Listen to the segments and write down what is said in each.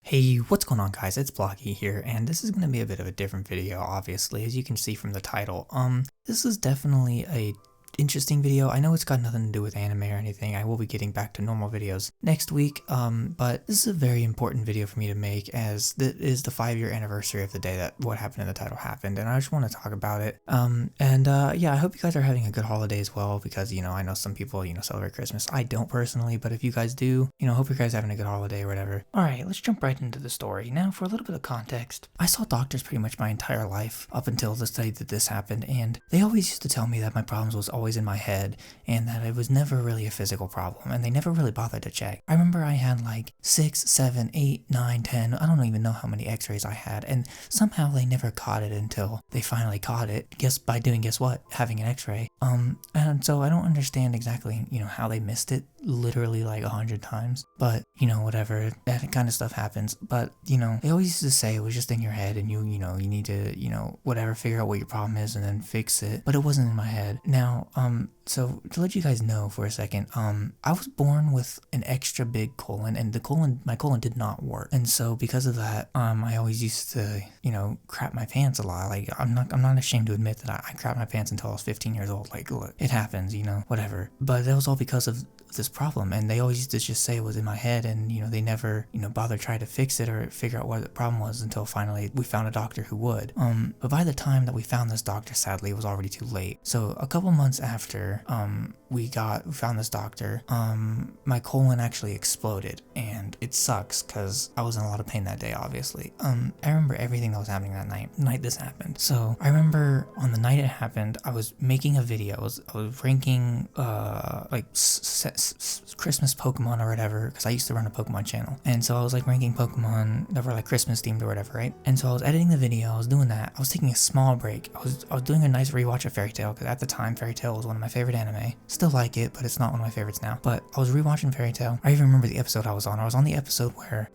Hey, what's going on guys? It's Blocky here, and this is going to be a bit of a different video, obviously, as you can see from the title. This is definitely a interesting video. I know it's got nothing to do with anime or anything. I will be getting back to normal videos next week, but this is a very important video for me to make, as it is the 5-year anniversary of the day that what happened in the title happened, and I just want to talk about it. Yeah, I hope you guys are having a good holiday as well, because, I know some people, celebrate Christmas. I don't personally, but if you guys do, hope you guys are having a good holiday or whatever. Alright, let's jump right into the story. Now, for a little bit of context, I saw doctors pretty much my entire life up until the day that this happened, and they always used to tell me that my problems was always in my head, and that it was never really a physical problem, and they never really bothered to check. I remember I had like 6, 7, 8, 9, 10, I don't even know how many x-rays I had, and somehow they never caught it until they finally caught it, guess what? Having an x-ray. And so I don't understand exactly, how they missed it literally like 100 times, but, whatever, that kind of stuff happens. But, they always used to say it was just in your head, and you need to, whatever, figure out what your problem is and then fix it, but it wasn't in my head. Now, so to let you guys know for a second, I was born with an extra big colon, and my colon did not work. And so because of that, I always used to, crap my pants a lot. Like, I'm not ashamed to admit that I crapped my pants until I was 15 years old. Like, look, it happens, whatever. But that was all because of this problem, and they always used to just say it was in my head, and they never bothered trying to fix it or figure out what the problem was until finally we found a doctor who would. But by the time that we found this doctor, sadly, it was already too late. So a couple months after we found this doctor, my colon actually exploded, and it sucks because I was in a lot of pain that day, obviously. I remember everything that was happening that night this happened. So I remember on the night it happened, I was making a video. I was ranking like Christmas Pokemon or whatever, because I used to run a Pokemon channel, and so I was like ranking Pokemon that were like Christmas themed or whatever, right? And so I was editing the video, I was doing that, I was taking a small break, I was doing a nice rewatch of Fairy Tail, because at the time Fairy Tail was one of my favorite anime. Still like it, but it's not one of my favorites now. But I was rewatching Fairy Tail. I even remember the episode I was on. I was on the episode where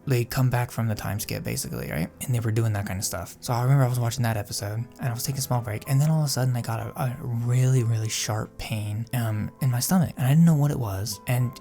they come back from the time skip, basically, right? And they were doing that kind of stuff. So I remember I was watching that episode, and I was taking a small break, and then all of a sudden I got a really, really sharp pain in my stomach, and I didn't know what it was. And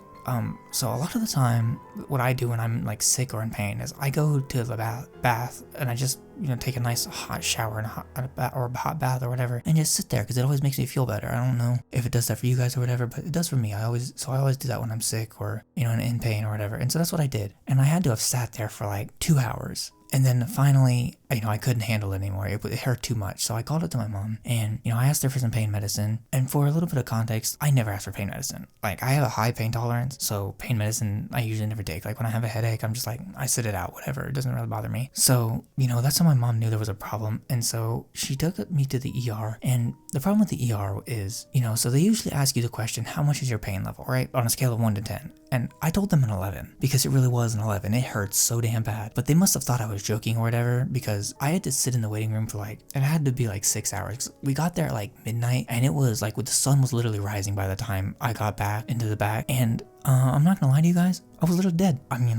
so a lot of the time, what I do when I'm like sick or in pain is I go to the bath and I just, take a nice hot shower and a hot bath or whatever, and just sit there, because it always makes me feel better. I don't know if it does that for you guys or whatever, but it does for me. I always do that when I'm sick or, in pain or whatever. And so that's what I did. And I had to have sat there for like 2 hours. And then finally, I couldn't handle it anymore. It hurt too much. So I called it to my mom, and, I asked her for some pain medicine. And for a little bit of context, I never asked for pain medicine. Like, I have a high pain tolerance, so pain medicine I usually never take. Like, when I have a headache, I'm just like, I sit it out, whatever. It doesn't really bother me. So, that's how my mom knew there was a problem. And so she took me to the ER. And the problem with the ER is, so they usually ask you the question, how much is your pain level, right? On a scale of 1 to 10. And I told them an 11, because it really was an 11. It hurt so damn bad. But they must have thought I was joking or whatever, because I had to sit in the waiting room for it had to be like 6 hours. We got there at like midnight, and it was like, the sun was literally rising by the time I got back into the back. And I'm not gonna lie to you guys, I was literally dead. I mean,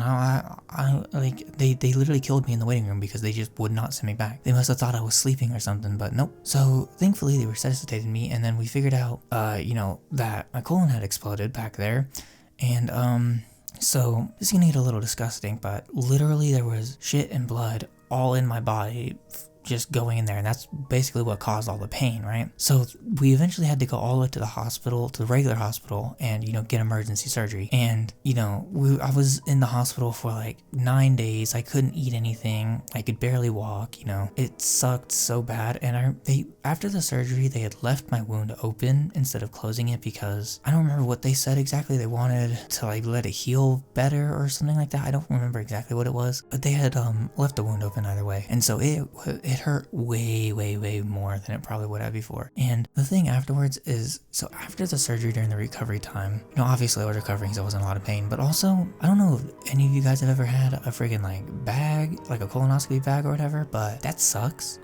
they literally killed me in the waiting room, because they just would not send me back. They must have thought I was sleeping or something, but nope. So thankfully they resuscitated me, and then we figured out, that my colon had exploded back there. And so this is gonna get a little disgusting, but literally there was shit and blood all in my body just going in there, and that's basically what caused all the pain, right? So we eventually had to go all the way to the hospital, to the regular hospital, and get emergency surgery. And I was in the hospital for like 9 days. I couldn't eat anything, I could barely walk. It sucked so bad. And after the surgery, they had left my wound open instead of closing it, because I don't remember what they said exactly. They wanted to like let it heal better or something like that. I don't remember exactly what it was, but they had left the wound open either way, and so it hurt way more than it probably would have before. And the thing afterwards is, so after the surgery, during the recovery time, obviously I was recovering, so I wasn't in a lot of pain, but also, I don't know if any of you guys have ever had a friggin' like bag, like a colonoscopy bag or whatever, but that sucks.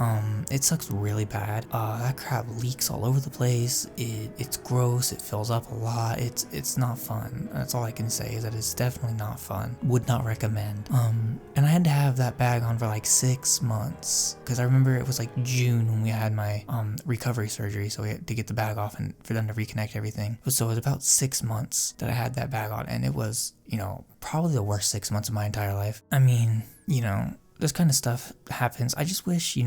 It sucks really bad. That crap leaks all over the place. It's gross. It fills up a lot. It's not fun. That's all I can say, is that it's definitely not fun. Would not recommend. And I had to have that bag on for like 6 months, because because I remember it was like June when we had my recovery surgery, so we had to get the bag off and for them to reconnect everything. So it was about 6 months that I had that bag on, and it was, probably the worst 6 months of my entire life. I mean, this kind of stuff happens. I just wish,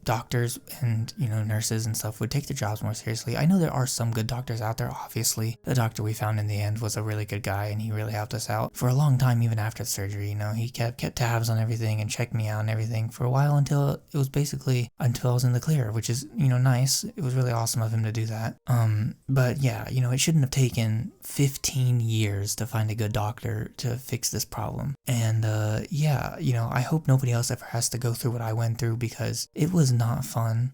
doctors and, nurses and stuff would take their jobs more seriously. I know there are some good doctors out there, obviously. The doctor we found in the end was a really good guy, and he really helped us out for a long time, even after the surgery. He kept tabs on everything and checked me out and everything for a while until I was in the clear, which is, nice. It was really awesome of him to do that. But yeah, it shouldn't have taken 15 years to find a good doctor to fix this problem. And yeah, I hope nobody else ever has to go through what I went through, because it was not fun.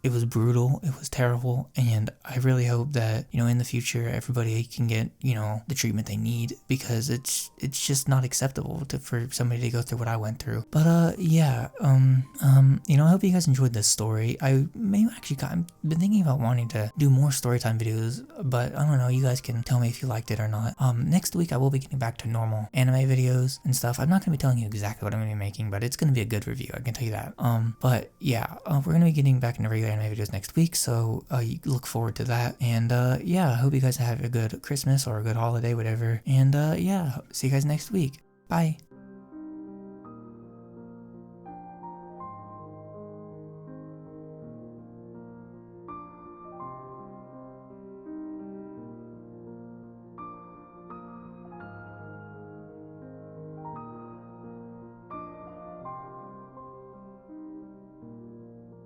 It was brutal, it was terrible, and I really hope that, in the future everybody can get, the treatment they need, because it's just not acceptable for somebody to go through what I went through. But yeah, I hope you guys enjoyed this story. I've been thinking about wanting to do more storytime videos, but I don't know, you guys can tell me if you liked it or not. Next week I will be getting back to normal anime videos and stuff. I'm not going to be telling you exactly what I'm going to be making, but it's going to be a good review, I can tell you that. But yeah, we're going to be getting back into regular anime videos next week, so you look forward to that. And yeah, I hope you guys have a good Christmas or a good holiday, whatever. And yeah, see you guys next week. Bye.